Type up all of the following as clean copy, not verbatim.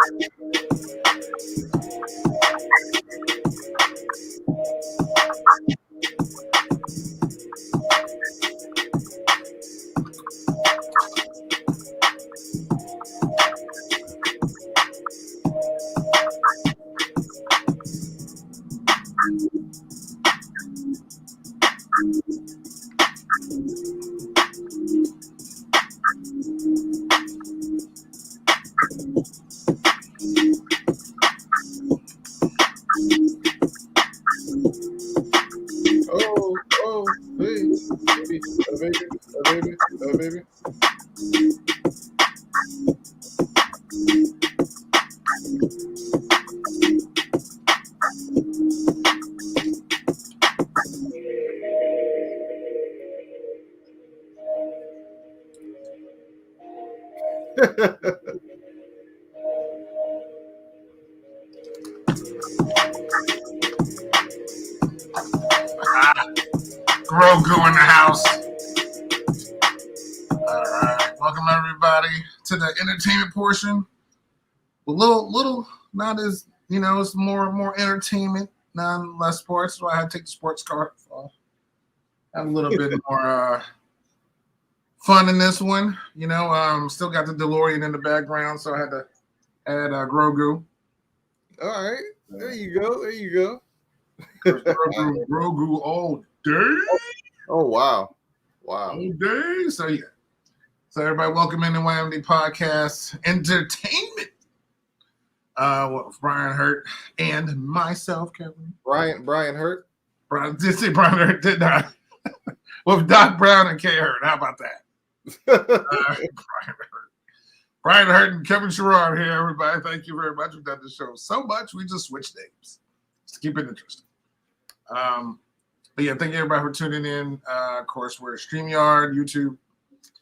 Oh, hey, baby. Grogu in the house. All right, welcome everybody to the entertainment portion. A little, not as it's more entertainment, less sports. So I had to take the sports card off. Have a little bit more fun in this one. Still got the DeLorean in the background, so I had to add Grogu. All right, there you go. Grogu all day. Oh wow. All day. So yeah. So everybody, welcome into YMD Podcast Entertainment. With Brian Hurt and myself, Kevin. Brian Hurt. Did say Brian Hurt, did not. With Doc Brown and K Hurt. How about that? Brian Hurt and Kevin Sherrod here, everybody. Thank you very much. We've done the show so much, we just switched names just to keep it interesting. But yeah, thank you everybody for tuning in. Of course, we're StreamYard, YouTube.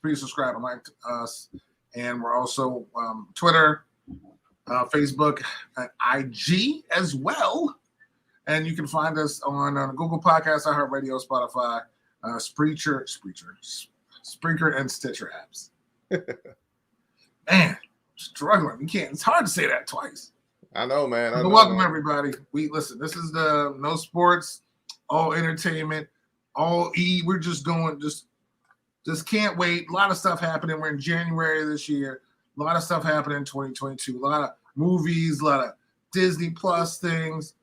Please subscribe and like us. And we're also Twitter, Facebook, and IG as well. And you can find us on Google Podcasts, iHeartRadio, Spotify, Spreaker, and Stitcher apps. Man, struggling. It's hard to say that twice. I know, man. Welcome everybody. Listen. This is the no sports, all entertainment, all E. We're just going, just can't wait. A lot of stuff happening. We're in January this year. A lot of stuff happening in 2022. A lot of movies, a lot of Disney Plus things,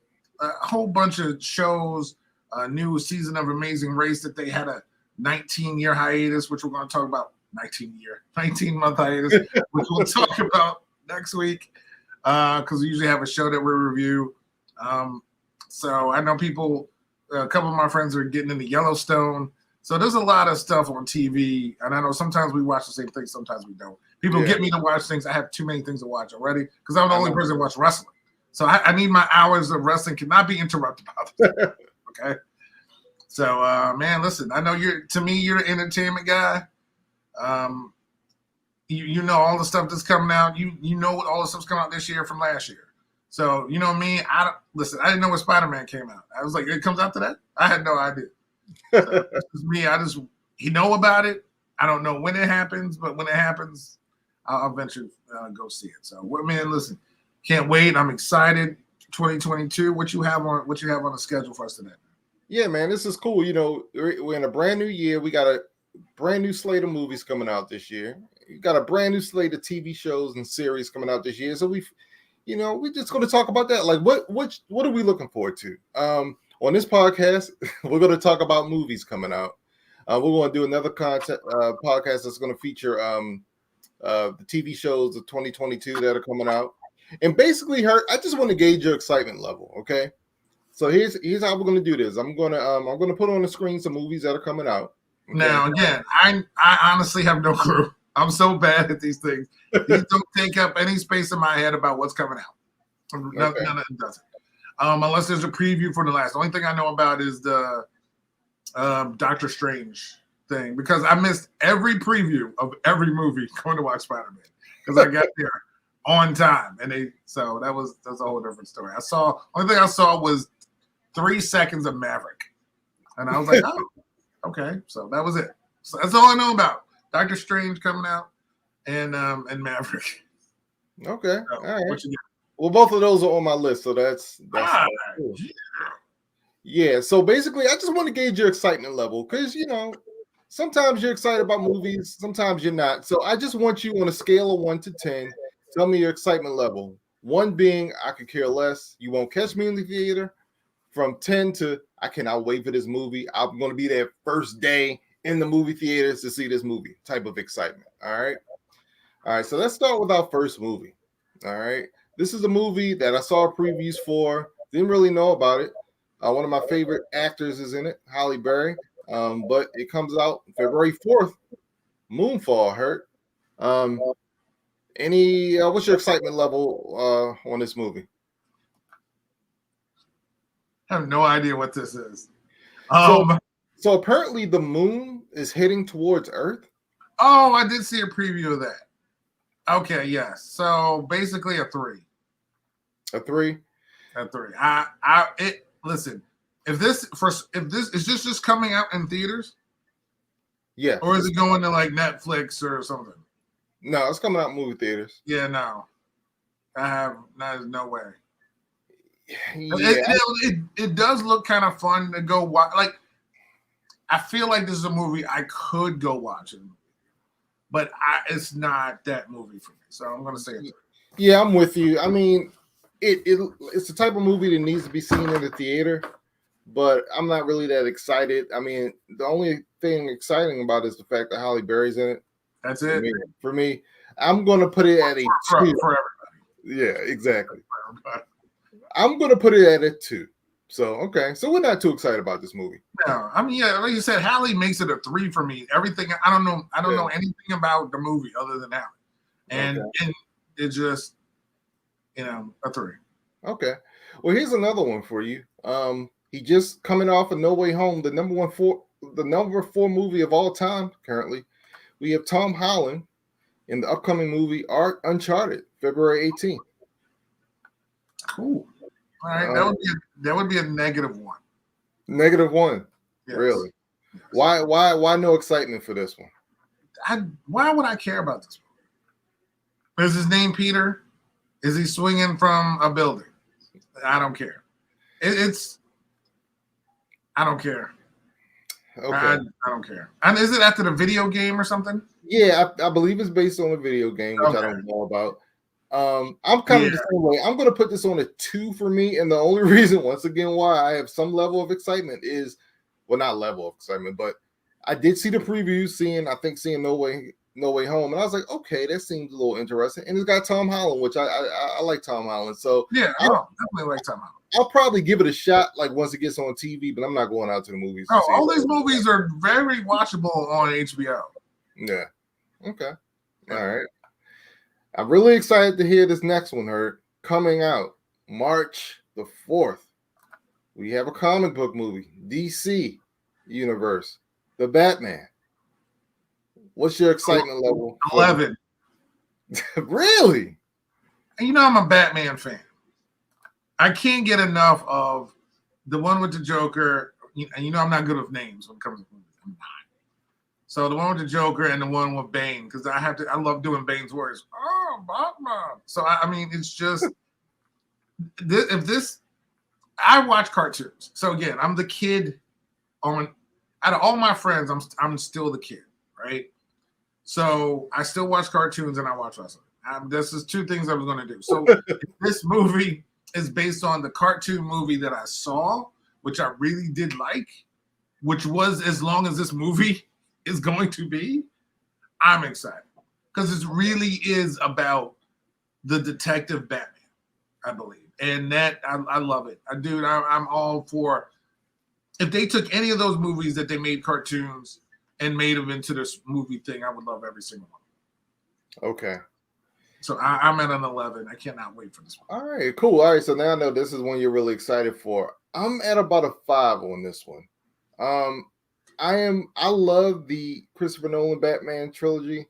a whole bunch of shows. A new season of Amazing Race that they had a 19-year hiatus, which we're going to talk about. 19-month hiatus, which we'll talk about next week because we usually have a show that we review. So I know a couple of my friends are getting into Yellowstone. So there's a lot of stuff on TV, and I know sometimes we watch the same thing, sometimes we don't. People get me to watch things. I have too many things to watch already because I'm the only person who watches wrestling. So I need my hours of wrestling cannot be interrupted by this. Okay? So, man, listen, I know you're an entertainment guy. You know all the stuff that's coming out. You know what all the stuff's coming out this year from last year. So you know me. I didn't know when Spider-Man came out. I was like, it comes out today. I had no idea. So, me. You know about it. I don't know when it happens, but when it happens, I'll eventually go see it. So, man, listen, can't wait. I'm excited. 2022. What you have on the schedule for us today? Yeah, man, this is cool. We're in a brand new year. We got a brand new slate of movies coming out this year. You got a brand new slate of TV shows and series coming out this year. So we're just going to talk about that. Like, what are we looking forward to? On this podcast, we're going to talk about movies coming out. We're going to do another podcast that's going to feature the TV shows of 2022 that are coming out. And basically, I just want to gauge your excitement level. Okay, so here's how we're going to do this. I'm going to put on the screen some movies that are coming out. Okay. Now, again, I honestly have no clue. I'm so bad at these things. These don't take up any space in my head about what's coming out. None of it doesn't. Unless there's a preview for the last. The only thing I know about is the Doctor Strange thing because I missed every preview of every movie going to watch Spider-Man because I got there on time, and so that's a whole different story. Only thing I saw was 3 seconds of Maverick, and I was like, oh, okay, so that was it. So that's all I know about Doctor Strange coming out and Maverick. Okay. So, All right. what you Well, both of those are on my list, so got? Ah, cool. Yeah. So basically, I just want to gauge your excitement level because sometimes you're excited about movies, sometimes you're not. So I just want you on a scale of 1 to 10. Tell me your excitement level. One being I could care less. You won't catch me in the theater. From 10 to I cannot wait for this movie. I'm going to be there first day in the movie theaters to see this movie type of excitement. All right. All right. So let's start with our first movie. All right. This is a movie that I saw previews for. Didn't really know about it. One of my favorite actors is in it, Halle Berry. But it comes out February 4th. Moonfall, hurt. Um, what's your excitement level on this movie? I have no idea what this is. So apparently the moon is heading towards Earth. Oh, I did see a preview of that. Okay, yes. So basically a 3. A 3. A 3. Listen. If this is this just coming out in theaters, yeah, or is it going to like Netflix or something? No, it's coming out in movie theaters. Yeah, no, there's no way. Yeah, it does look kind of fun to go watch. Like, I feel like this is a movie I could go watch it, but it's not that movie for me. So I'm gonna say it. Yeah, I'm with you. I mean, it's the type of movie that needs to be seen in the theater, but I'm not really that excited. I mean, the only thing exciting about it is the fact that Halle Berry's in it. That's it. For me, I'm gonna put it at a 2. For everybody. Yeah, exactly. I'm gonna put it at a 2. So okay, so we're not too excited about this movie. No, I mean, yeah, like you said, Halle makes it a 3 for me. Everything I don't know anything about the movie other than Halle, and it's just a 3. Okay, well here's another one for you. He just coming off of No Way Home, the number 4 movie of all time currently. We have Tom Holland in the upcoming movie Uncharted, February 18th. Cool. All right, that would be a -1. -1. Yes. Really? Yes. Why no excitement for this one? Why would I care about this movie? Is his name Peter? Is he swinging from a building? I don't care. I don't care. Okay. I don't care. And is it after the video game or something? Yeah, I believe it's based on a video game, which I don't know about. I'm kind of the same way. I'm going to put this on a 2 for me, and the only reason, once again, why I have some level of excitement is, well, not level of excitement, but I did see the preview, seeing No Way Home, and I was like, okay, that seems a little interesting, and it's got Tom Holland, which I like Tom Holland, so yeah, I definitely like Tom Holland. I'll probably give it a shot, like once it gets on TV, but I'm not going out to the movies. Oh, all these movies are very watchable on HBO. Yeah. Okay. All right. I'm really excited to hear this next one, Hurt. Coming out March the 4th. We have a comic book movie, DC Universe, The Batman. What's your excitement level? 11. Really? I'm a Batman fan. I can't get enough of the one with the Joker. I'm not good with names when it comes to movies. I'm not. So the one with the Joker and the one with Bane, because I love doing Bane's words. Oh, Batman. So I mean, it's just I watch cartoons. So again, I'm the kid out of all my friends, I'm still the kid, right? So I still watch cartoons and I watch wrestling. This is 2 things I was going to do. So this movie is based on the cartoon movie that I saw, which I really did like, which was as long as this movie is going to be. I'm excited because it really is about the detective Batman, I believe, and that I love it. I'm all for. If they took any of those movies that they made cartoons and made them into this movie thing, I would love every single one. Okay. So I'm at an 11. I cannot wait for this one. All right, cool. All right, so now I know this is one you're really excited for. I'm at about a 5 on this one. I love the Christopher Nolan Batman trilogy.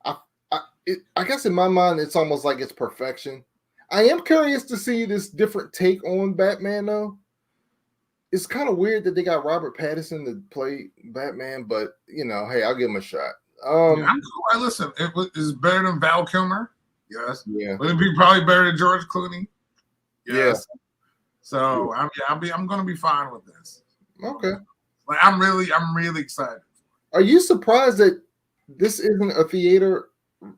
I guess in my mind, it's almost like it's perfection. I am curious to see this different take on Batman, though. It's kind of weird that they got Robert Pattinson to play Batman, but hey, I'll give him a shot. I'm cool. Listen, it's better than Val Kilmer. Yes. Yeah. Would it be probably better than George Clooney? Yeah. So I'm gonna be fine with this. Okay. Like I'm really excited. Are you surprised that this isn't a theater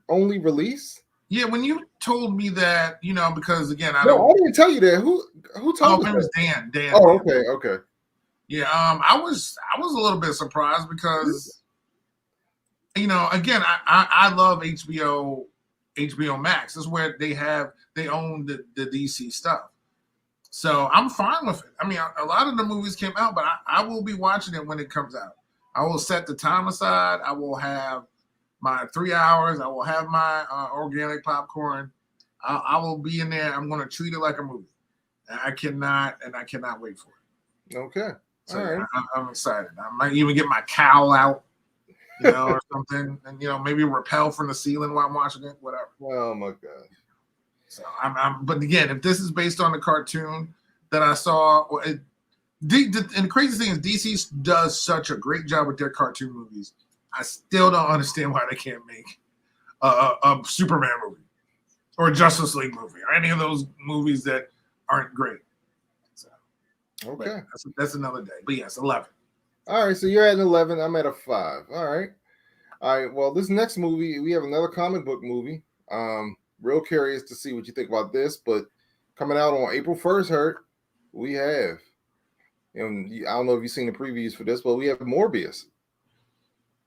only release? Yeah, when you told me that, because again, I No, don't. I didn't tell you that. Who told us It that? was Dan. Dan. Oh, Dan. okay. Yeah, I was a little bit surprised because, again, I love HBO Max. This is where they own the DC stuff. So I'm fine with it. I mean, a lot of the movies came out, but I will be watching it when it comes out. I will set the time aside. I will have my 3 hours. I will have my organic popcorn. I will be in there. I'm going to treat it like a movie. I cannot wait for it. Okay. So all right. I'm excited. I might even get my cowl out, or something, and maybe rappel from the ceiling while I'm watching it, whatever. Oh my god. So but again, if this is based on the cartoon that I saw, and the crazy thing is DC does such a great job with their cartoon movies. I still don't understand why they can't make a Superman movie or a Justice League movie or any of those movies that aren't great. So, Okay. That's another day. But yes, 11. All right. So you're at an 11. I'm at a 5. All right. Well, this next movie, we have another comic book movie. Real curious to see what you think about this, but coming out on April 1st, Hurt, we have, and I don't know if you've seen the previews for this, but we have Morbius.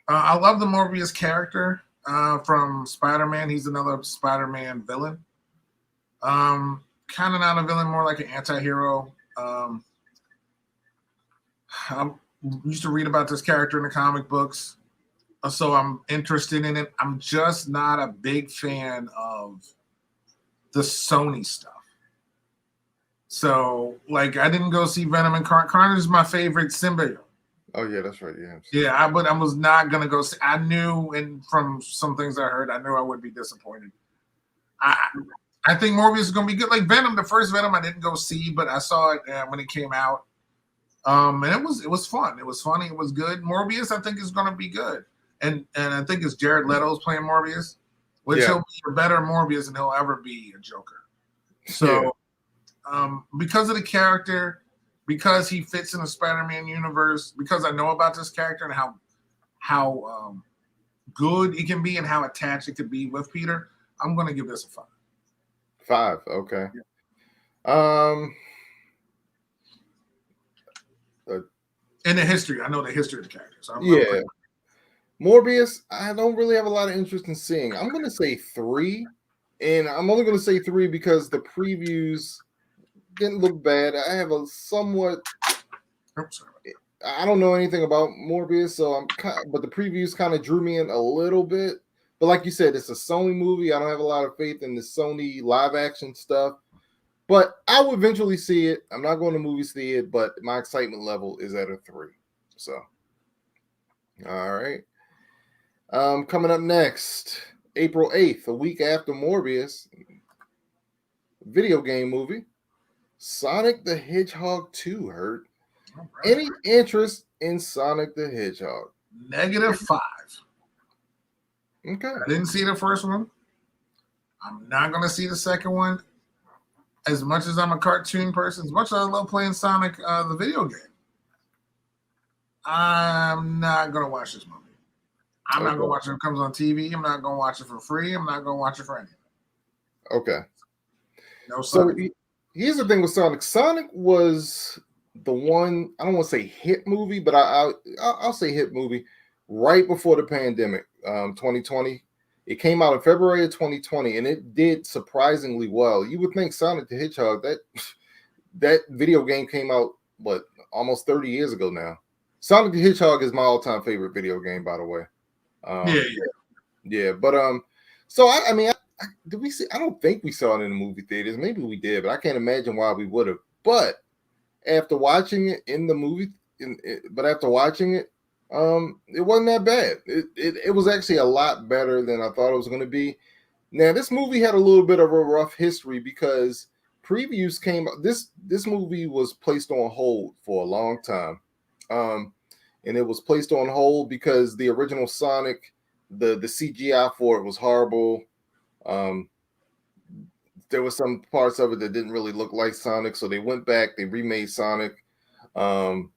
I love the Morbius character from Spider-Man. He's another Spider-Man villain. Kind of not a villain, more like an anti-hero. I used to read about this character in the comic books, so I'm interested in it. I'm just not a big fan of the Sony stuff. So, like, I didn't go see Venom and Carnage is my favorite symbiote. Oh yeah, that's right. Yeah. Yeah, but I was not gonna go see. I knew, and from some things I heard, I knew I would be disappointed. I think Morbius is gonna be good. Like Venom, the first Venom, I didn't go see, but I saw it when it came out. And it was fun. It was funny. It was good. Morbius, I think, is gonna be good. And I think it's Jared Leto's playing Morbius, which he'll be a better Morbius than he'll ever be a Joker. So, because of the character. Because he fits in the Spider-Man universe, because I know about this character and how good it can be and how attached it could be with Peter, I'm going to give this a 5. 5, okay. In the history, I know the history of the character. So Morbius, I don't really have a lot of interest in seeing. I'm going to say 3, and I'm only going to say 3 because the previews didn't look bad. I have a somewhat. I don't know anything about Morbius, so but the previews kind of drew me in a little bit. But like you said, it's a Sony movie. I don't have a lot of faith in the Sony live action stuff. But I will eventually see it. I'm not going to movies see it, but my excitement level is at a 3. So, all right. Coming up next, April 8th, a week after Morbius, video game movie. Sonic the Hedgehog 2, Hurt. Right. Any interest in Sonic the Hedgehog? -5. Okay. I didn't see the first one. I'm not going to see the second one. As much as I'm a cartoon person, as much as I love playing Sonic, the video game, I'm not going to watch this movie. I'm not going to watch it when it comes on TV. I'm not going to watch it for free. I'm not going to watch it for anything. Okay. No Sonic. So here's the thing with Sonic. Sonic was the one, I don't want to say hit movie, but I'll say hit movie right before the pandemic, 2020. It came out in February of 2020, and it did surprisingly well. You would think Sonic the Hedgehog, that video game came out, almost 30 years ago now. Sonic the Hedgehog is my all-time favorite video game, by the way. Yeah. But so I mean, did we see? I don't think we saw it in the movie theaters. Maybe we did, but I can't imagine why we would have. But after watching it in the movie, it wasn't that bad. It was actually a lot better than I thought it was going to be. Now, this movie had a little bit of a rough history because previews came. This movie was placed on hold for a long time, and it was placed on hold because the original Sonic, the CGI for it was horrible. there were some parts of it that didn't really look like Sonic, so they went back, they remade Sonic, and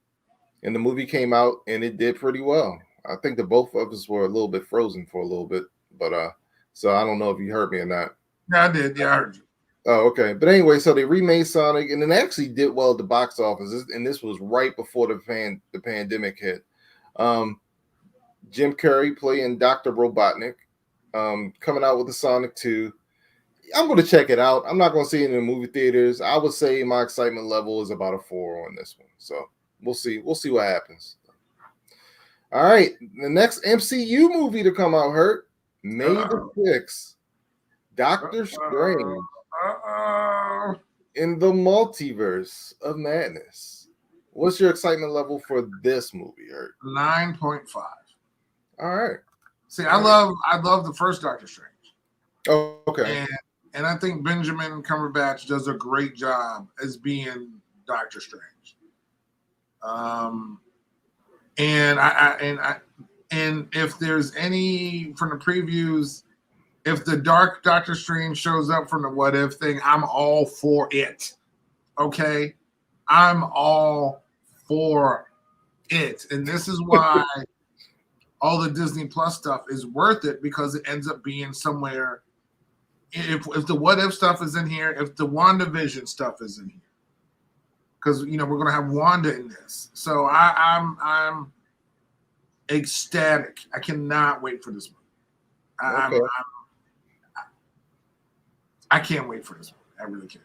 the movie came out and it did pretty well. I think the both of us were a little bit frozen for a little bit, but so I don't know if you heard me or not. Yeah, I did. Yeah, I heard you. Oh, okay. But anyway, so they remade Sonic, and it actually did well at the box office, and this was right before the pandemic hit. Jim Carrey playing Dr. Robotnik, coming out with the Sonic 2. I'm going to check it out. I'm not going to see it in the movie theaters. I would say my excitement level is about a 4 on this one. So we'll see. We'll see what happens. All right. The next MCU movie to come out, Hurt, May the 6th. Doctor Strange in the Multiverse of Madness. What's your excitement level for this movie, Hurt? 9.5. All right. See, I love the first Doctor Strange. Oh, okay. And I think Benjamin Cumberbatch does a great job as being Doctor Strange. And if there's any from the previews, if the Dark Doctor Strange shows up from the What If thing, I'm all for it. Okay, I'm all for it, and this is why all the Disney Plus stuff is worth it, because it ends up being somewhere. If the What If stuff is in here, if the WandaVision stuff is in here, because we're gonna have Wanda in this, so I'm ecstatic. I cannot wait for this movie. I can't wait for this movie. I really can't.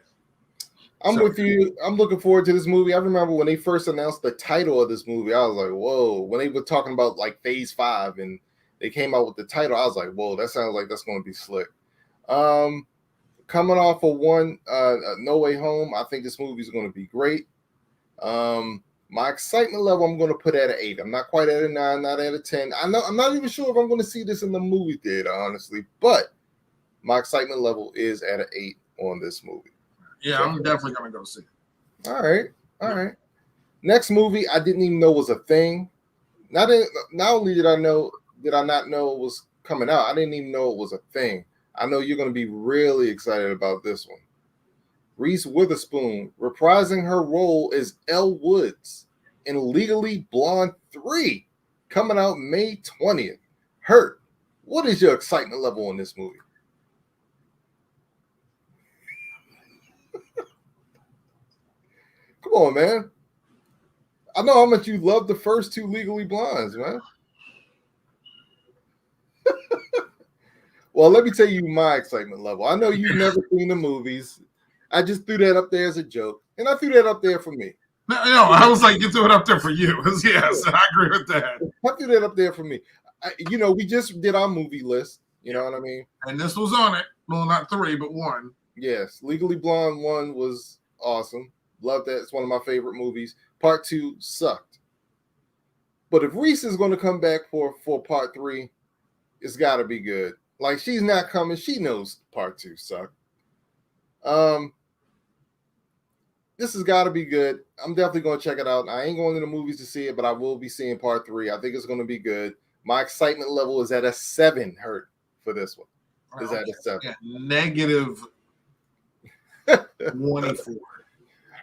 I'm with you. I'm looking forward to this movie. I remember when they first announced the title of this movie, I was like, whoa. When they were talking about like Phase 5 and they came out with the title, I was like, whoa, that sounds like that's going to be slick. Coming off of No Way Home, I think this movie is going to be great. My excitement level, I'm going to put at an 8. I'm not quite at a 9, not at a 10. I'm not even sure if I'm going to see this in the movie theater, honestly, but my excitement level is at an 8 on this movie. Yeah, I'm definitely going to go see it. All right. Next movie, I didn't even know was a thing. Not only did I not know it was coming out, I didn't even know it was a thing. I know you're going to be really excited about this one. Reese Witherspoon reprising her role as Elle Woods in Legally Blonde 3, coming out May 20th. Hurt, what is your excitement level on this movie? Come on, man. I know how much you love the first 2 Legally Blondes, man. Well, let me tell you my excitement level. I know you've never seen the movies. I just threw that up there as a joke, and I threw that up there for me. No, I was like, you threw it up there for you. Yes, I agree with that. I threw that up there for me. We just did our movie list. You know what I mean? And this was on it. Well, not 3, but 1. Yes, Legally Blonde 1 was awesome. Loved that. It's one of my favorite movies. Part 2 sucked. But if Reese is going to come back for part 3, it's got to be good. Like, she's not coming. She knows part 2 sucked. This has got to be good. I'm definitely going to check it out. I ain't going to the movies to see it, but I will be seeing part 3. I think it's going to be good. My excitement level is at a 7, Hurt, for this one. Is at a 7. Yeah, negative 24.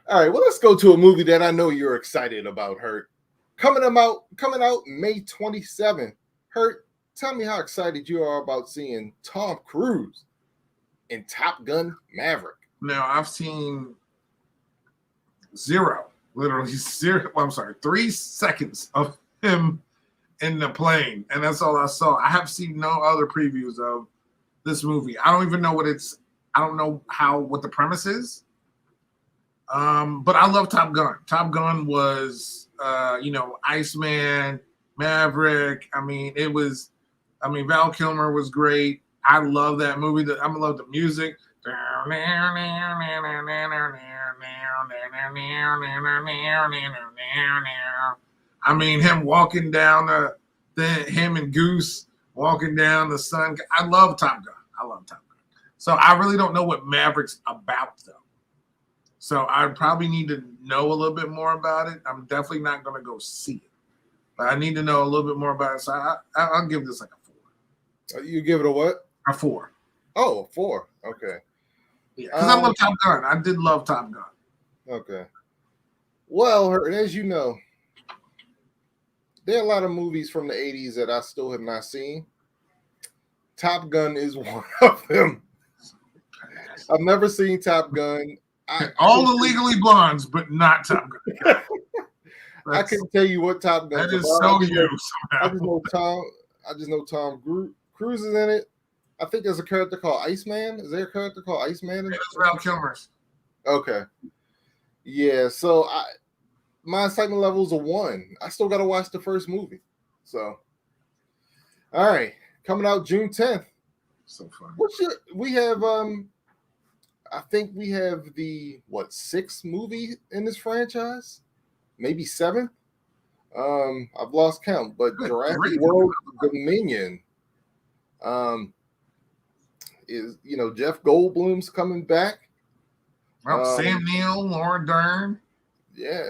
All right, well, let's go to a movie that I know you're excited about, Hurt. Coming out May 27th. Hurt, tell me how excited you are about seeing Tom Cruise in Top Gun Maverick. Now, I've seen 3 seconds of him in the plane, and that's all I saw. I have seen no other previews of this movie. I don't even know what what the premise is. But I love Top Gun. Top Gun was, Iceman, Maverick. Val Kilmer was great. I love that movie. I love the music. Him walking down him and Goose walking down the sun. I love Top Gun. So I really don't know what Maverick's about, though. So I probably need to know a little bit more about it. I'm definitely not going to go see it, but I need to know a little bit more about it. So I'll give this like a 4. You give it a what? A 4. Oh, 4. Okay. Yeah, because I love Top Gun. I did love Top Gun. Okay. Well, as you know, there are a lot of movies from the 80s that I still have not seen. Top Gun is one of them. I've never seen Top Gun. All the Legally Blondes, but not Top Gun. I couldn't tell you what Top Gun's that is about. so you. I just know Tom Cruise is in it. I think there's a character called Iceman. Is there a character called Iceman? It's Val Kilmer's. Okay. Yeah, so my excitement level is a 1. I still got to watch the first movie. So, all right, coming out June 10th. So fun. We have I think we have the 6th movie in this franchise, maybe 7th. I've lost count, but Jurassic World Dominion. Is Jeff Goldblum's coming back. Sam Neill, Laura Dern. Yeah.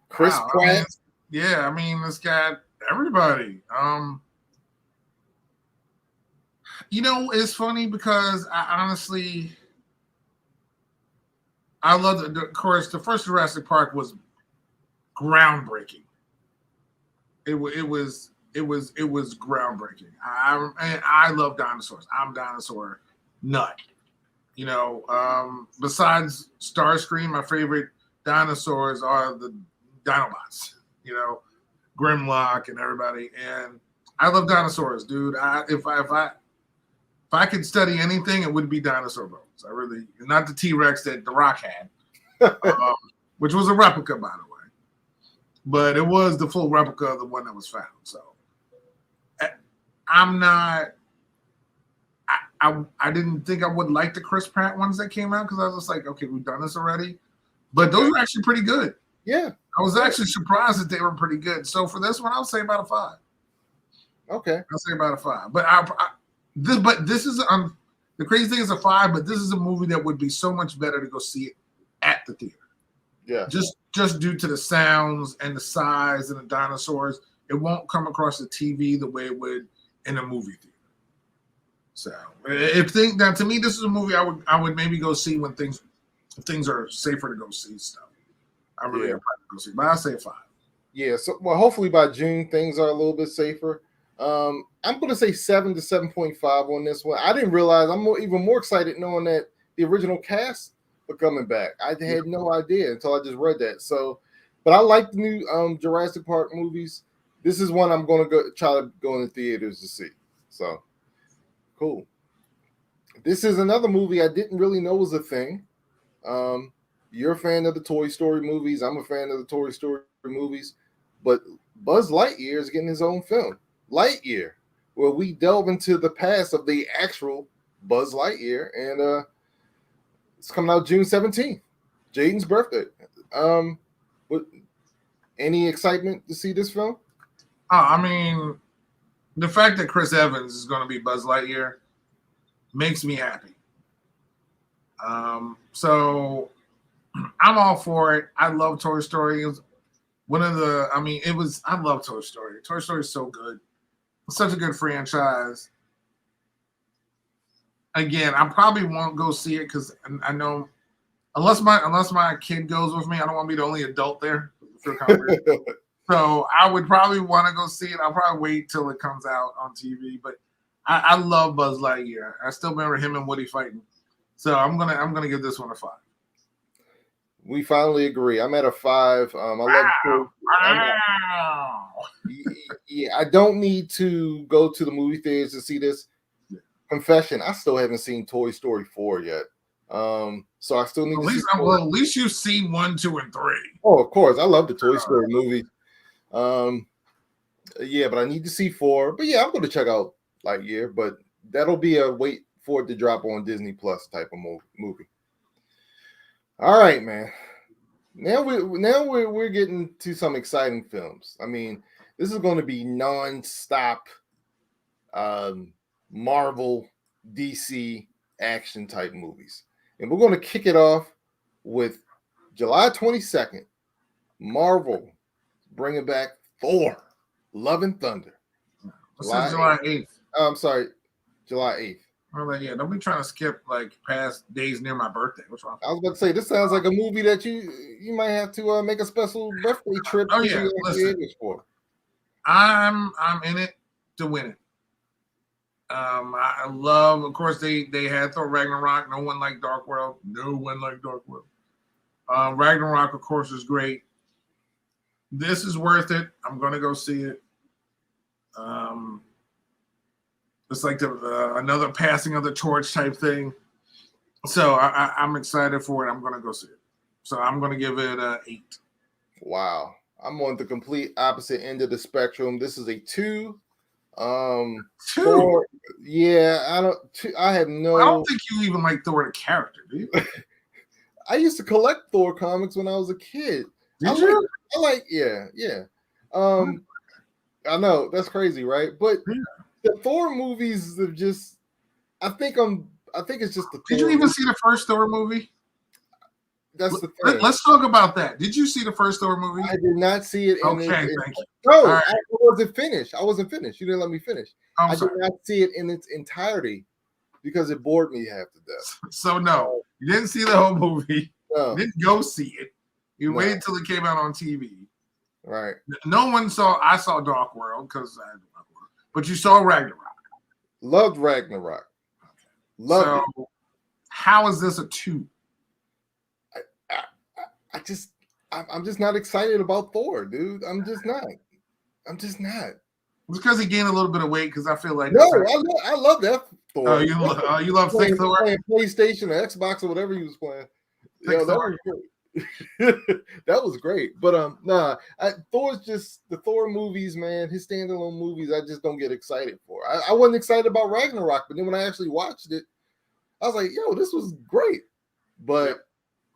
Chris Pratt. I mean, it's got everybody. It's funny because I honestly love of course, the first Jurassic Park was groundbreaking. It was groundbreaking. I love dinosaurs. I'm a dinosaur nut. Besides Starscream, my favorite dinosaurs are the Dinobots. Grimlock and everybody. And I love dinosaurs, dude. If I could study anything, it would be dinosaur bones. I really, not the T-Rex that The Rock had, which was a replica, by the way. But it was the full replica of the one that was found. So I'm not. I didn't think I would like the Chris Pratt ones that came out because I was just like, okay, we've done this already. But those were actually pretty good. Yeah, I was actually surprised that they were pretty good. So for this one, I'll say about a 5. Okay, I'll say about a 5. But this is the crazy thing is a 5. But this is a movie that would be so much better to go see it at the theater. Yeah, just due to the sounds and the size and the dinosaurs, it won't come across the TV the way it would in a movie theater. So to me, this is a movie I would maybe go see when things are safer to go see stuff. I really would probably go see, but I say 5. Yeah, so hopefully by June things are a little bit safer. I'm going to say 7 to 7.5 on this one. I didn't realize I'm even more excited knowing that the original cast were coming back. I had no idea until I just read that. So, but I like the new Jurassic Park movies. This is one I'm going to try to go in the theaters to see. So, cool. This is another movie I didn't really know was a thing. You're a fan of the Toy Story movies. I'm a fan of the Toy Story movies. But Buzz Lightyear is getting his own film, Lightyear, where we delve into the past of the actual Buzz Lightyear. And it's coming out June 17th, Jaden's birthday. Any excitement to see this film? I mean, the fact that Chris Evans is going to be Buzz Lightyear makes me happy. So I'm all for it. I love Toy Story. It was I love Toy Story. Toy Story is so good. It's such a good franchise. Again, I probably won't go see it because I know unless my kid goes with me, I don't want to be the only adult there. So I would probably want to go see it. I'll probably wait till it comes out on TV. But I love Buzz Lightyear. I still remember him and Woody fighting. So I'm gonna give this one a 5. We finally agree. I'm at a 5. I love Yeah, I don't need to go to the movie theaters to see this. Confession, I still haven't seen Toy Story 4 yet. So I still need to see at least you've seen 1, 2, and 3. Oh, of course. I love the Toy Story movie. Yeah, but I need to see 4. But yeah, I'm going to check out Lightyear, but that'll be a wait for it to drop on Disney Plus type of movie. All right, man. Now we're getting to some exciting films. I mean, this is going to be non-stop Marvel, DC action type movies. And we're going to kick it off with July 22nd. Marvel bringing back Thor, Love and Thunder. July 8th. I'm sorry, July 8th. I'm like, yeah, don't be trying to skip like past days near my birthday. What's wrong? I was about to say this sounds like a movie that you might have to make a special birthday trip Oh to yeah, the listen, theaters for. I'm in it to win it. I love, of course, they had Thor Ragnarok. No one like Dark World. No one like Dark World. Ragnarok, of course, is great. This is worth it. I'm gonna go see it. It's like another passing of the torch type thing. So I'm excited for it. I'm gonna go see it. So I'm gonna give it a 8. Wow, I'm on the complete opposite end of the spectrum. This is a 2. 2. 4. Yeah, I have I no. don't think you even like Thor the character, do you? I used to collect Thor comics when I was a kid. Did you? Yeah. I know that's crazy, right? But Yeah. the Thor movies are just. I think it's just the. Did you even see the first Thor movie? That's the thing. Let's talk about that. Did you see the first Thor movie? I did not see it. Okay, thank you. No, right. I wasn't finished. I wasn't finished. You didn't let me finish. I did not see it in its entirety because it bored me half to death. So no, you didn't see the whole movie. No. You didn't go see it. You waited till it came out on TV. Right. No one saw. I saw Dark World because I had Dark World, but you saw Ragnarok. Loved Ragnarok. Loved it. How is this a 2? I'm just not excited about Thor, dude. I'm just not. It's because he gained a little bit of weight. Because I feel like I love that Thor. Oh, you love thick Thor? Playing PlayStation or Xbox or whatever he was playing. Yeah, that was great. That was great. But Thor's just the Thor movies, man. His standalone movies, I just don't get excited for. I wasn't excited about Ragnarok, but then when I actually watched it, I was like, yo, this was great. But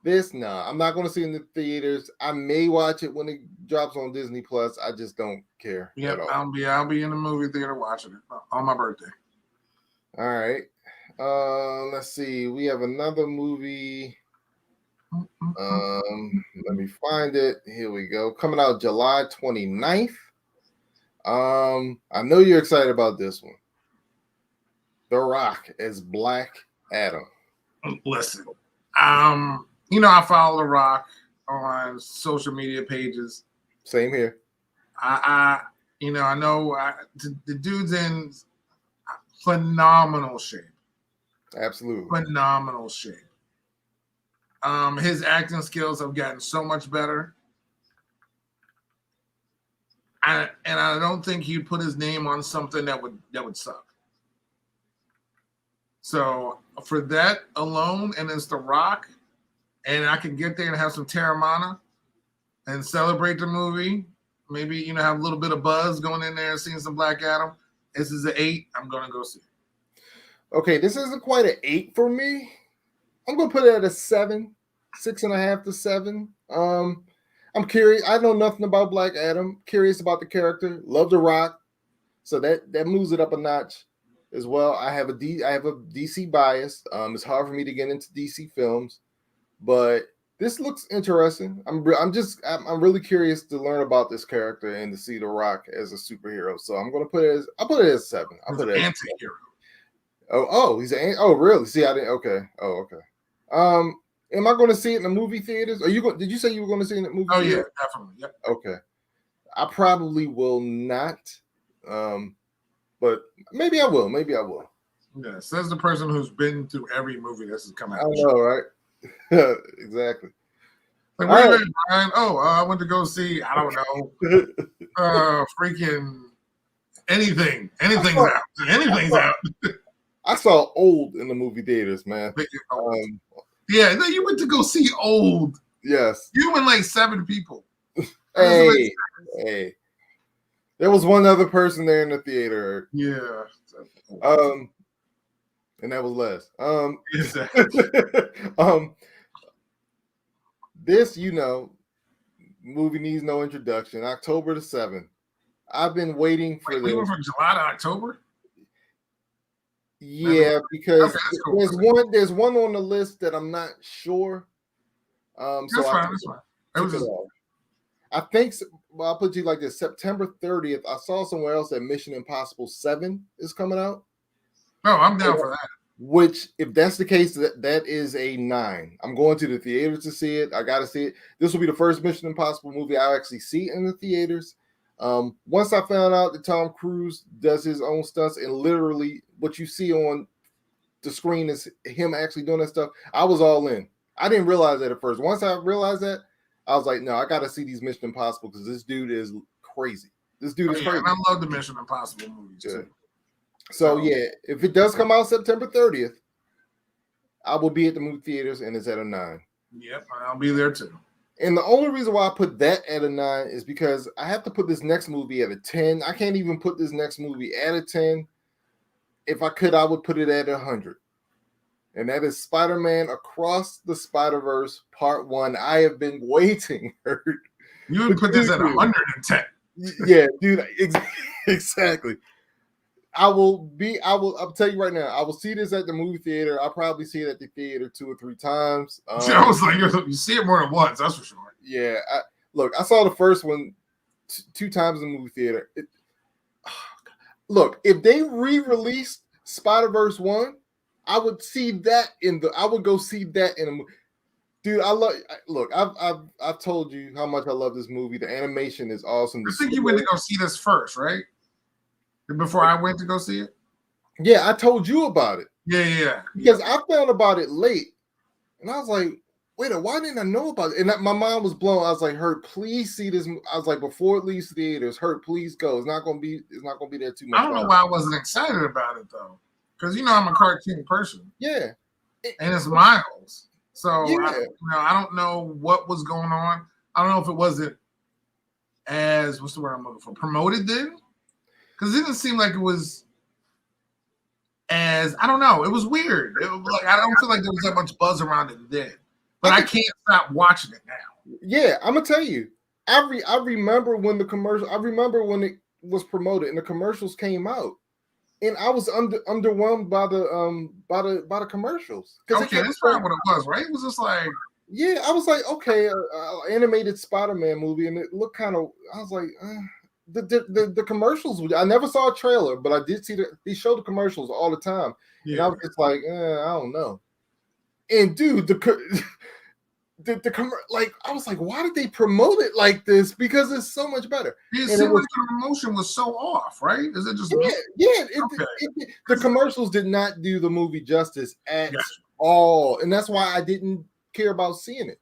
I'm not going to see it in the theaters. I may watch it when it drops on Disney Plus. I just don't care. Yeah, I'll be in the movie theater watching it on my birthday. All right. Let's see. We have another movie. Let me find it. Here we go. Coming out July 29th. I know you're excited about this one. The Rock as Black Adam. Listen, I follow The Rock on social media pages. Same here. I know the dude's in phenomenal shape. Absolutely. Phenomenal shape. His acting skills have gotten so much better. And I don't think he'd put his name on something that would suck. So for that alone, and it's The Rock, and I can get there and have some Terramana and celebrate the movie. Maybe, have a little bit of buzz going in there and seeing some Black Adam. This is an 8. I'm going to go see it. Okay, this isn't quite an 8 for me. I'm going to put it at a 7, 6.5 to 7. I'm curious. I know nothing about Black Adam. Curious about the character. Love The Rock. So that moves it up a notch as well. I have a DC bias. It's hard for me to get into DC films, but this looks interesting. I'm really curious to learn about this character and to see The Rock as a superhero. So I'm gonna put it as 7. I'll put it as anti-hero. He's really? See, I didn't. Okay. Oh, okay. Am I going to see it in the movie theaters? Did you say you were going to see it in the movie? Oh theater? Yeah, definitely. Yep. Okay. I probably will not. But maybe I will. Yeah, says the person who's been through every movie this has come out. I know, right? Exactly. Like, where you at, Brian? Oh, I went to go see, I don't know, freaking anything. Anything's out. Anything's out. I saw Old in the movie theaters, man. Yeah, no, you went to go see Old. Yes. You and like 7 people. Hey. There was one other person there in the theater. Yeah. And that was Les. Exactly. This, movie needs no introduction. October the 7th. I've been waiting for this. We went from July to October? Yeah, because cool. there's one on the list that I'm not sure. That's fine. It was just, I think. Well, I'll put you like this: September 30th. I saw somewhere else that Mission Impossible 7 is coming out. No, I'm down for that. Which, if that's the case, that is a 9. I'm going to the theaters to see it. I got to see it. This will be the first Mission Impossible movie I'll actually see in the theaters. Once I found out that Tom Cruise does his own stunts and literally what you see on the screen is him actually doing that stuff, I was all in. I didn't realize that at first. Once I realized that, I was like, no, I got to see these Mission Impossible because this dude is crazy. This dude is crazy. And I love the Mission Impossible movies too. So yeah, if it does come out September 30th, I will be at the movie theaters and it's at a 9. Yep, I'll be there too. And the only reason why I put that at a 9 is because I have to put this next movie at a 10. I can't even put this next movie at a 10. If I could, I would put it at 100. And that is Spider-Man Across the Spider-Verse Part 1. I have been waiting. You would put this at 110. Yeah, dude, exactly. I'll tell you right now, I will see this at the movie theater. I'll probably see it at the theater 2 or 3 times. I was like, you see it more than once, that's for sure. Yeah. I saw the first one 2 times in the movie theater. Look, if they re-released Spider-Verse 1, I would see that I would go see that in a movie. Dude, I've told you how much I love this movie. The animation is awesome. I think you went to go see this first, right? Before I went to go see it? Yeah, I told you about it. Yeah. Because I found about it late. And I was like, wait, why didn't I know about it? And my mind was blown. I was like, Hurt, please see this. I was like, before it leaves theaters, Hurt, please go. It's not gonna be there too much. I don't know why I wasn't excited about it though. Because I'm a cartoon person. Yeah. And it's Miles. So yeah. I don't know what was going on. I don't know if it wasn't as what's the word I'm looking for? Promoted then? Because it didn't seem like it was as I don't know. It was weird. It was like I don't feel like there was that much buzz around it then. But I can't stop watching it now. Yeah, I'm gonna tell you. I remember when the commercial. I remember when it was promoted and the commercials came out, and I was underwhelmed by the commercials. Okay, that's probably what it was, right? It was just like yeah, I was like, okay, animated Spider-Man movie, and it looked kind of. I was like. The commercials. I never saw a trailer, but I did see they show the commercials all the time. Yeah. And I was just like, I don't know. And dude, the like I was like, why did they promote it like this? Because it's so much better. It seemed like the promotion was so off, right? Is it just the commercials did not do the movie justice at all, and that's why I didn't care about seeing it.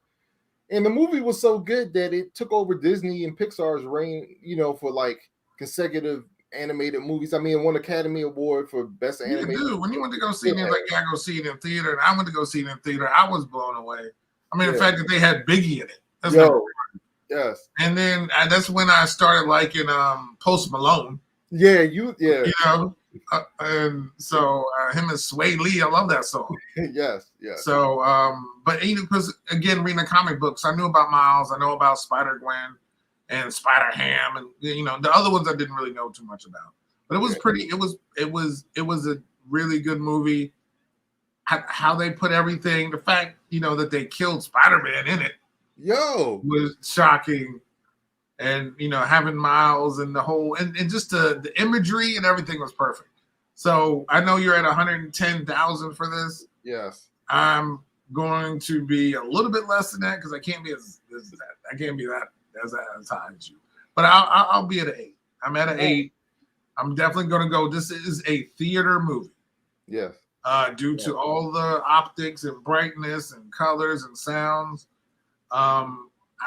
And the movie was so good that it took over Disney and Pixar's reign, for like consecutive animated movies. I mean, it won Academy Award for Best Animated. Dude, when you went to go see it, like, I go see it in theater, and I went to go see it in theater, I was blown away. I mean, the fact that they had Biggie in it. That's yes. And then that's when I started liking Post Malone. Yeah, and so him and Sway Lee, I love that song. yes. So, but because again, reading the comic books, I knew about Miles, I know about Spider-Gwen and Spider-Ham, and the other ones I didn't really know too much about. But it was pretty. It was a really good movie. How they put everything, the fact that they killed Spider-Man in it, was shocking. And having Miles and the whole and just the imagery and everything was perfect. So I know you're at 110,000 for this. Yes, I'm going to be a little bit less than that because I can't be as high as you. But I'll be at an 8. I'm at an 8. I'm definitely going to go. This is a theater movie. Yes. Due to all the optics and brightness and colors and sounds.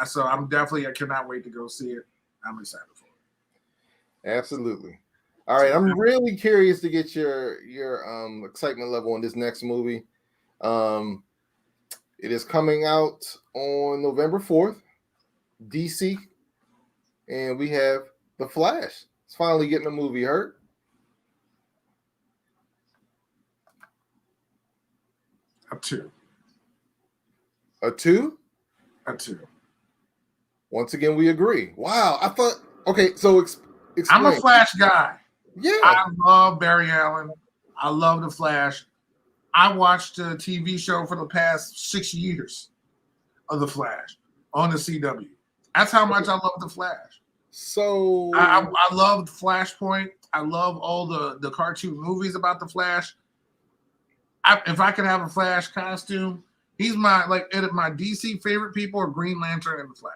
So I cannot wait to go see it. I'm excited for it. Absolutely. All right, I'm really curious to get your excitement level on this next movie. It is coming out on November 4th, DC, and we have The Flash. It's finally getting a movie. Hurt? A 2. A 2? A 2. Once again, we agree. Wow, I thought. Okay, so explain. I'm a Flash guy. Yeah, I love Barry Allen. I love the Flash. I watched a TV show for the past 6 years of the Flash on the CW. That's how much I love the Flash. So I loved Flashpoint. I love all the cartoon movies about the Flash. if I could have a Flash costume, he's my my DC favorite people are Green Lantern and the Flash.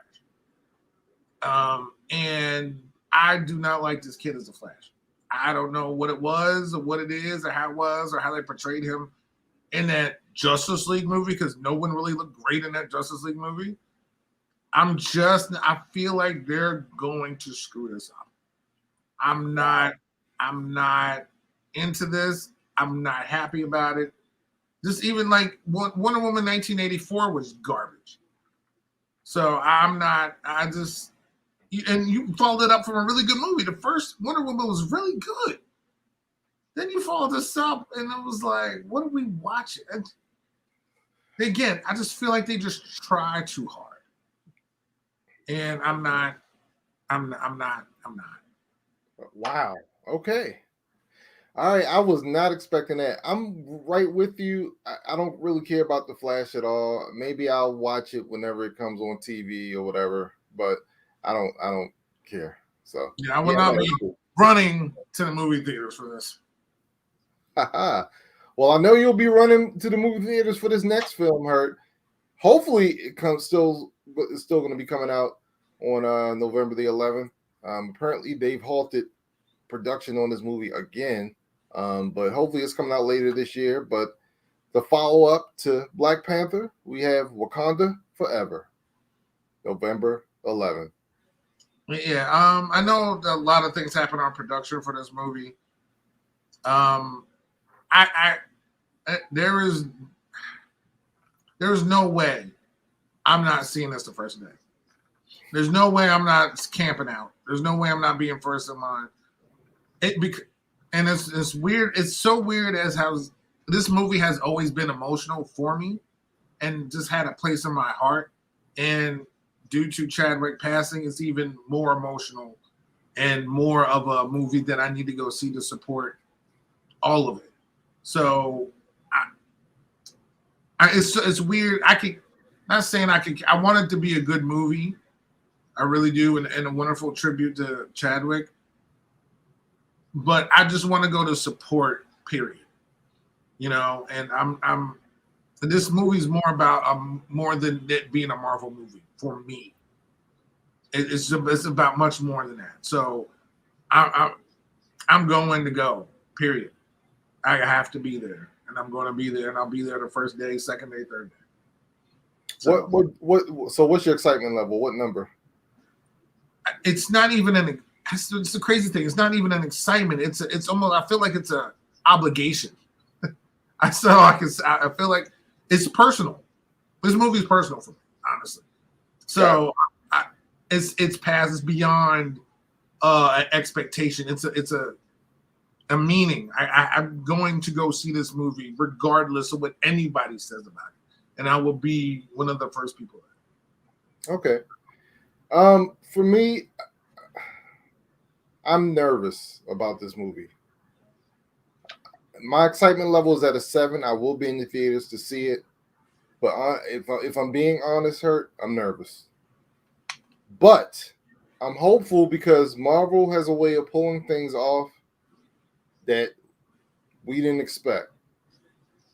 And I do not like this kid as a Flash. I don't know what it was or what it is or how it was or how they portrayed him in that Justice League movie, because no one really looked great in that Justice League movie. I feel like they're going to screw this up. I'm not into this. I'm not happy about it. Just even like Wonder Woman 1984 was garbage. So and you followed it up from a really good movie. The first Wonder Woman was really good. Then you followed this up, and it was like, what are we watching? And again, I just feel like they just try too hard. And I'm not. Wow. Okay. All right. I was not expecting that. I'm right with you. I don't really care about the Flash at all. Maybe I'll watch it whenever it comes on TV or whatever, but I don't care. So yeah, I will not be running to the movie theaters for this. Well, I know you'll be running to the movie theaters for this next film, Hurt. Hopefully it's still going to be coming out on November the 11th. Apparently they've halted production on this movie again, but hopefully it's coming out later this year. But the follow-up to Black Panther, we have Wakanda Forever, November 11th. Yeah, I know a lot of things happen on production for this movie. There's no way I'm not seeing this the first day. There's no way I'm not camping out. There's no way I'm not being first in line. And it's weird. It's so weird as how this movie has always been emotional for me and just had a place in my heart. And due to Chadwick passing, it's even more emotional and more of a movie that I need to go see to support all of it. So it's weird. I want it to be a good movie. I really do, and a wonderful tribute to Chadwick. But I just want to go to support, period. And this movie's more about more than it being a Marvel movie for me. It's about much more than that. So I'm going to go, period. I have to be there, and I'm going to be there, and I'll be there the first day, second day, third day. So, So what's your excitement level? What number? It's not even it's the crazy thing. It's not even an excitement. It's almost, I feel like it's an obligation. I feel like it's personal. This movie is personal for me, honestly. So yeah. It's past. It's beyond an expectation. It's a meaning. I'm going to go see this movie regardless of what anybody says about it, and I will be one of the first people there. Okay. For me, I'm nervous about this movie. My excitement level is at a 7. I will be in the theaters to see it, but if I'm being honest, Hurt, I'm nervous. But I'm hopeful because Marvel has a way of pulling things off that we didn't expect.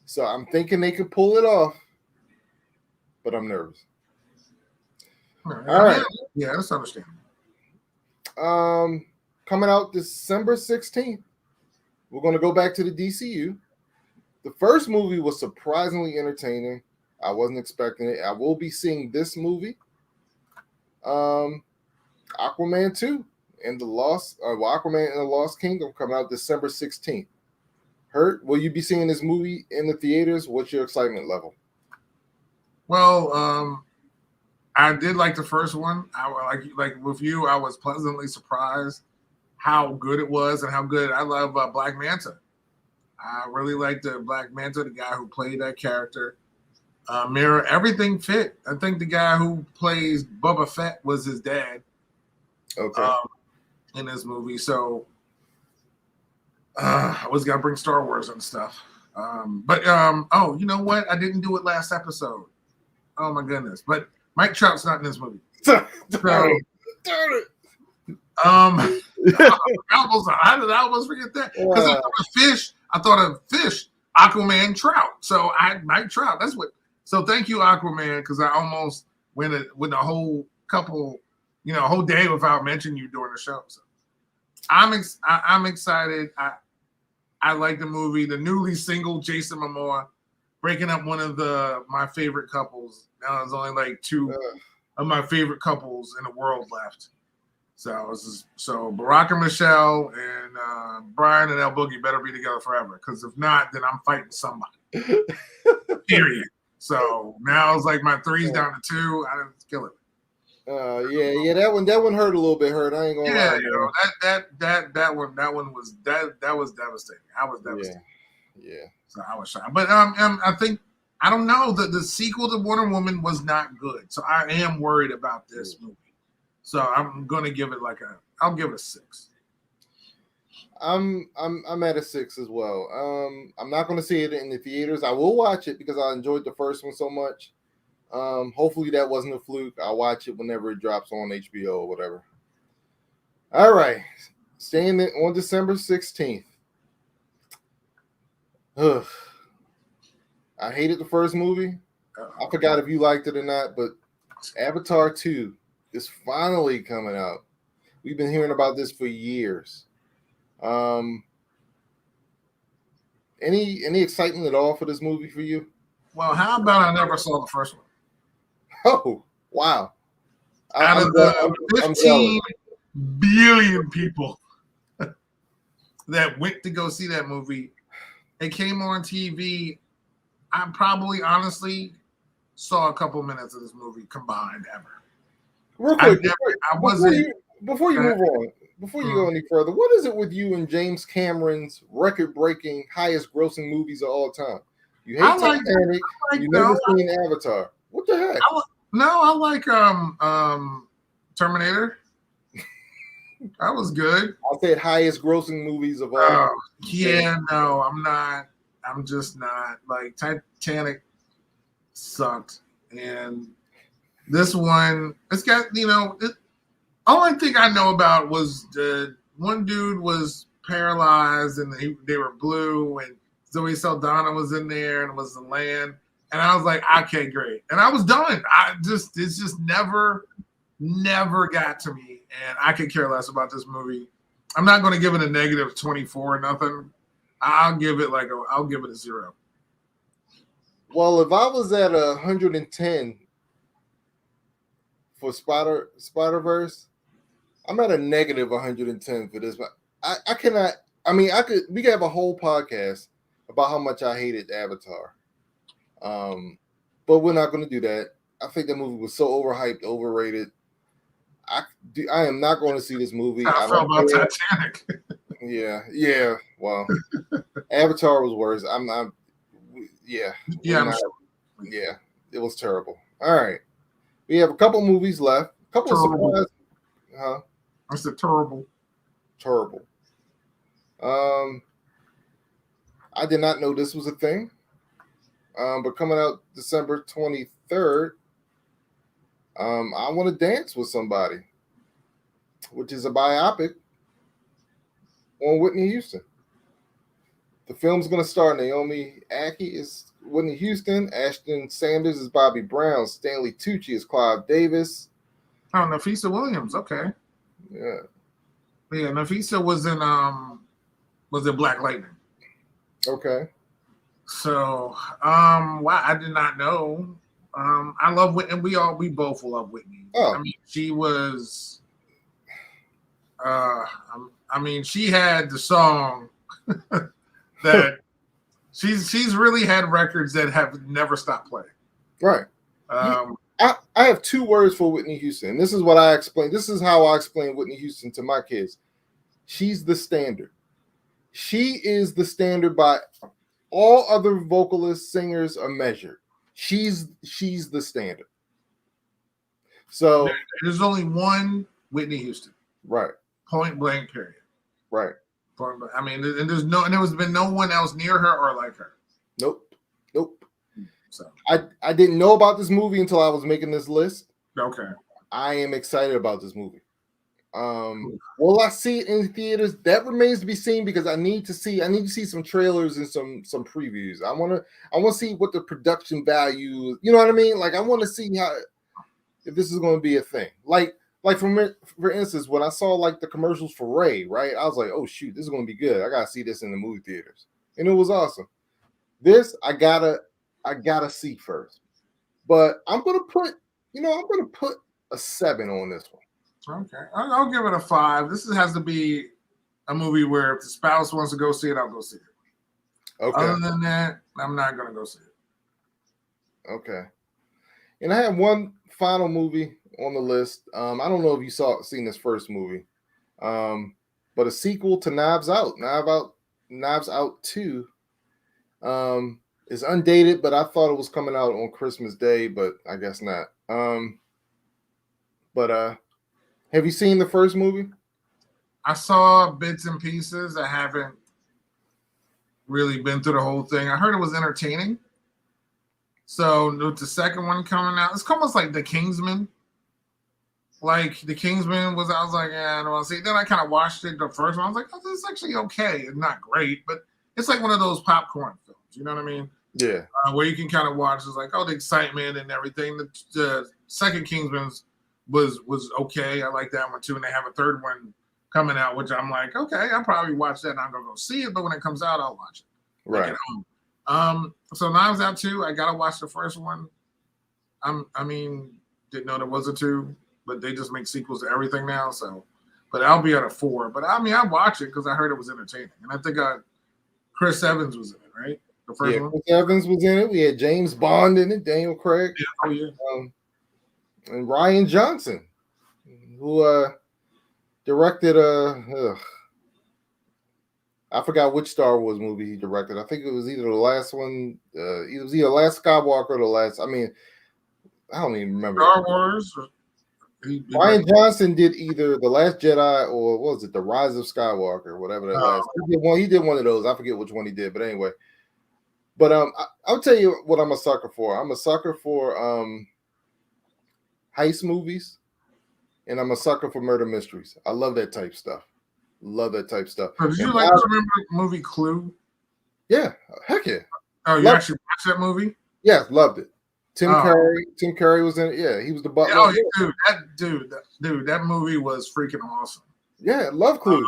So I'm thinking they could pull it off, but I'm nervous. All right. Yeah, that's understandable. Coming out December 16th, we're going to go back to the DCU. The first movie was surprisingly entertaining. I wasn't expecting it. I will be seeing this movie. Aquaman 2 and Aquaman and the Lost Kingdom coming out December 16th. Hurt, will you be seeing this movie in the theaters? What's your excitement level? Well, I did like the first one. I like with you, I was pleasantly surprised how good it was and how good I love Black Manta. I really liked the Black Manta, the guy who played that character. Mira, everything fit. I think the guy who plays Boba Fett was his dad. Okay. In this movie, so I was gonna bring Star Wars and stuff. Oh, you know what? I didn't do it last episode. Oh my goodness! But Mike Trout's not in this movie. Darn it. How did I almost forget that? Because I thought of fish. Aquaman Trout. So I Mike Trout. That's what. So thank you, Aquaman, because I almost went with a whole couple, a whole day without mentioning you during the show. So I'm excited. I like the movie. The newly single Jason Momoa breaking up one of my favorite couples. Now there's only like two of my favorite couples in the world left. So Barack and Michelle and Brian and El Boogie better be together forever. Because if not, then I'm fighting somebody. Period. So now it's like my three's down to two. I didn't kill it. Yeah, that one hurt a little bit. I ain't gonna lie. That one was devastating. I was devastated. Yeah. So I was shocked. But I think I don't know that the sequel to Wonder Woman was not good. So I am worried about this movie. So I'm gonna give it I'll give it a 6. I'm at a 6 as well. I'm not gonna see it in the theaters. I will watch it because I enjoyed the first one so much. Hopefully that wasn't a fluke. I'll watch it whenever it drops on HBO or whatever. All right. Staying on December 16th. Ugh. I hated the first movie. I forgot if you liked it or not, but Avatar 2 is finally coming out. We've been hearing about this for years. Any excitement at all for this movie for you? Well, how about I never saw the first one? Oh, wow. Out of the 15 billion people that went to go see that movie, it came on TV. I probably honestly saw a couple minutes of this movie combined ever. Real quick, before you move on, before you go any further, what is it with you and James Cameron's record-breaking, highest-grossing movies of all time? You hate Titanic. You never seen Avatar. What the heck? I like Terminator. That was good. I said highest-grossing movies of all time. Yeah, no, I'm not. I'm just not. Like Titanic sucked, and this one, it's got only thing I know about was one dude was paralyzed and they were blue, and Zoe Saldana was in there and it was the land, and I was like, okay, great, and I was done. It's just never got to me, and I could care less about this movie. I'm not going to give it a negative 24 or nothing. I'll give it a 0. Well, if I was at 110 for Spider-Verse, I'm at a negative 110 for this. I cannot. I mean, we could have a whole podcast about how much I hated Avatar. But we're not going to do that. I think the movie was so overhyped, overrated. I am not going to see this movie. I felt about Titanic. Yeah. Well, Avatar was worse. Yeah, it was terrible. All right. We have a couple movies left. A couple of surprises. Huh? I said terrible. Terrible. I did not know this was a thing. But coming out December 23rd, I Want to Dance with Somebody, which is a biopic on Whitney Houston. The film's going to star Naomi Ackie is Whitney Houston, Ashton Sanders is Bobby Brown, Stanley Tucci is Clive Davis. Oh, Nafisa Williams. Okay. Yeah, Nafisa was in Black Lightning. Okay. So, wow, I did not know. I love Whitney. We both love Whitney. Oh. I mean, she was. She had the song that she's really had records that have never stopped playing. Right. I have 2 words for Whitney Houston. This is what I explain. This is how I explain Whitney Houston to my kids. She's the standard. She is the standard by all other vocalists, singers are measured. She's the standard. So there's only one Whitney Houston. Right. Point blank, period. Right. I mean, and there's been no one else near her or like her. Nope. So I didn't know about this movie until I was making this list. Okay. I am excited about this movie. Will I see it in theaters? That remains to be seen because I need to see some trailers and some previews. I want to see what the production value, you know what I mean? Like I want to see how if this is going to be a thing. Like for instance, when I saw like the commercials for Ray, right? I was like, "Oh shoot, this is going to be good. I got to see this in the movie theaters." And it was awesome. This I got to see first. But I'm going to put a 7 on this one. Okay, I'll give it a 5. This has to be a movie where if the spouse wants to go see it, I'll go see it. Okay. Other than that, I'm not going to go see it. Okay. And I have one final movie on the list. I don't know if you seen this first movie, but a sequel to Knives Out. Knives Out 2 is undated, but I thought it was coming out on Christmas Day, but I guess not. Have you seen the first movie? I saw bits and pieces. I haven't really been through the whole thing. I heard it was entertaining. So with the second one coming out, it's almost like The Kingsman. Like The Kingsman was, I was like, yeah, I don't want to see it. Then I kind of watched it, the first one. I was like, oh, this is actually okay. It's not great, but it's like one of those popcorn films. You know what I mean? Yeah. Where you can kind of watch, it's like, oh, the excitement and everything. The second Kingsman's was okay. I like that one too. And they have a third one coming out, which I'm like, okay, I'll probably watch that and I'm gonna go see it. But when it comes out, I'll watch it. Right. So Knives Out 2, I gotta watch the first one. I mean, didn't know there was a 2, but they just make sequels to everything now. So, but I'll be at a 4. But I mean, I watch it because I heard it was entertaining, and I think Chris Evans was in it, right? The first one. Chris Evans was in it. We had James Bond in it, Daniel Craig. Yeah. Oh yeah. And Ryan Johnson, who directed I forgot which Star Wars movie he directed. I think it was either the last one, it was either Last Skywalker or the last. I mean, I don't even remember. Star Wars. Ryan Johnson did either The Last Jedi or what was it, The Rise of Skywalker, whatever that was. He did one of those. I forget which one he did, but anyway. But I'll tell you what I'm a sucker for. I'm a sucker for heist movies, and I'm a sucker for murder mysteries. I love that type stuff. Did you like the movie Clue? Yeah, heck yeah. Oh, you actually watched that movie? Yeah, loved it. Tim Curry was in it. Yeah, he was the butler. Oh, that movie was freaking awesome. Yeah, love Clue.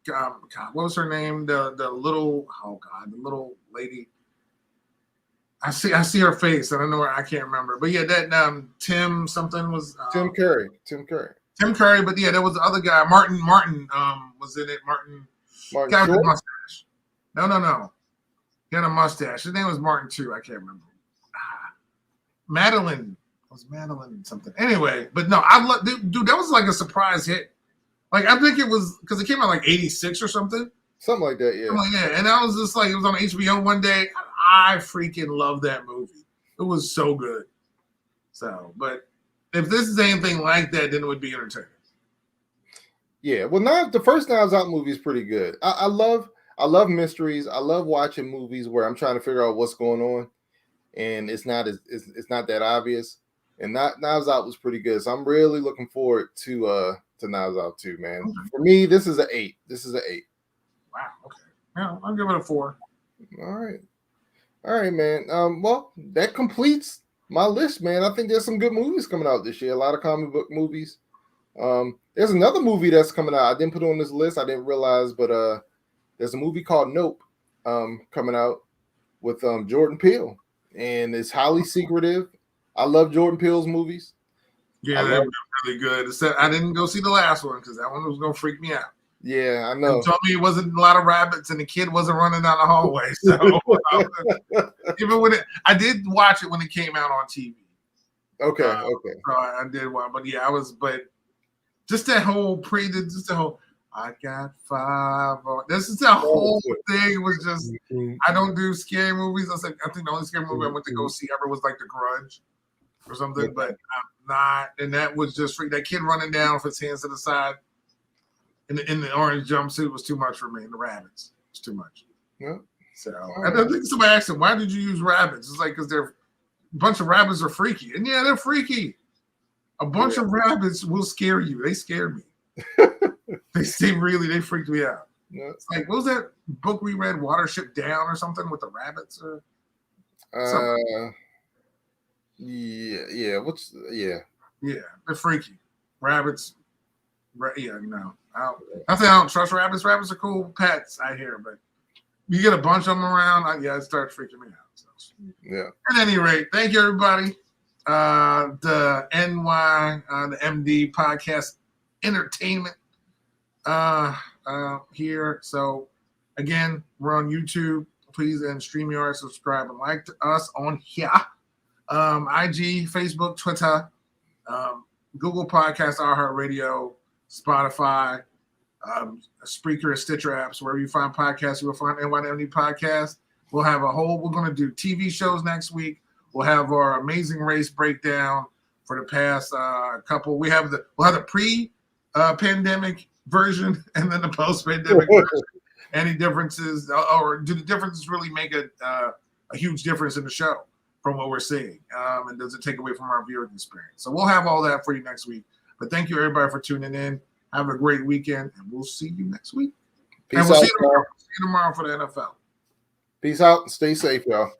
God, what was her name? The little lady. I see her face. I don't know where, I can't remember. But yeah, that Tim something was Tim Curry. But yeah, there was the other guy, Martin was in it. Martin guy with the mustache. No. He had a mustache. His name was Martin too. I can't remember. Madeline. Was Madeline something? Anyway, but no, dude, that was like a surprise hit. Like I think it was because it came out like 86 or something. Something like that, yeah. And I was just like, it was on HBO one day. I freaking love that movie. It was so good. So, but if this is anything like that, then it would be entertaining. Yeah, well, now the first Knives Out movie is pretty good. I love mysteries. I love watching movies where I'm trying to figure out what's going on, and it's not that obvious. And Knives Out was pretty good. So I'm really looking forward to Knives Out 2, man. Okay. For me, this is an 8. Wow. Okay. Yeah, I'll give it a 4. All right, man. Well, that completes my list, man. I think there's some good movies coming out this year. A lot of comic book movies. There's another movie that's coming out. I didn't put it on this list. I didn't realize, but there's a movie called Nope coming out with Jordan Peele, and it's highly secretive. I love Jordan Peele's movies. Yeah, they were really good. Except I didn't go see the last one because that one was gonna freak me out. Yeah, I know. You told me it wasn't a lot of rabbits and the kid wasn't running down the hallway. So even when I did watch it when it came out on TV. Okay. So I did watch, but yeah, but just that whole I got 5. This is the whole thing. It was just I don't do scary movies. I think the only scary movie I went to go see ever was like The Grudge or something, but I'm not. And that was just freak. That kid running down with his hands to the side. In the orange jumpsuit was too much for me. And the rabbits was too much. Yeah. So I think somebody asked him, "Why did you use rabbits?" It's like because a bunch of rabbits are freaky, and yeah, they're freaky. A bunch of rabbits will scare you. They scared me. They freaked me out. Yeah. It's like, what was that book we read, Watership Down or something with the rabbits or something? Yeah. Yeah, they're freaky. Rabbits. Yeah, no. I think I don't trust rabbits. Rabbits are cool pets, I hear, but you get a bunch of them around, it starts freaking me out. So. Yeah. At any rate, thank you, everybody. The NY, the MD podcast entertainment here. So, again, we're on YouTube. Please, and StreamYard, subscribe and like to us on here. IG, Facebook, Twitter, Google Podcasts, iHeartRadio, Spotify, Spreaker, Stitcher apps, wherever you find podcasts, you will find NYMD Podcast. We're going to do TV shows next week. We'll have our Amazing Race breakdown for the past couple. We'll have the pre-pandemic version and then the post-pandemic version. Any differences, or do the differences really make a huge difference in the show from what we're seeing? And does it take away from our viewing experience? So we'll have all that for you next week. But thank you, everybody, for tuning in. Have a great weekend, and we'll see you next week. Peace and we'll out, see you tomorrow for the NFL. Peace out and stay safe, y'all.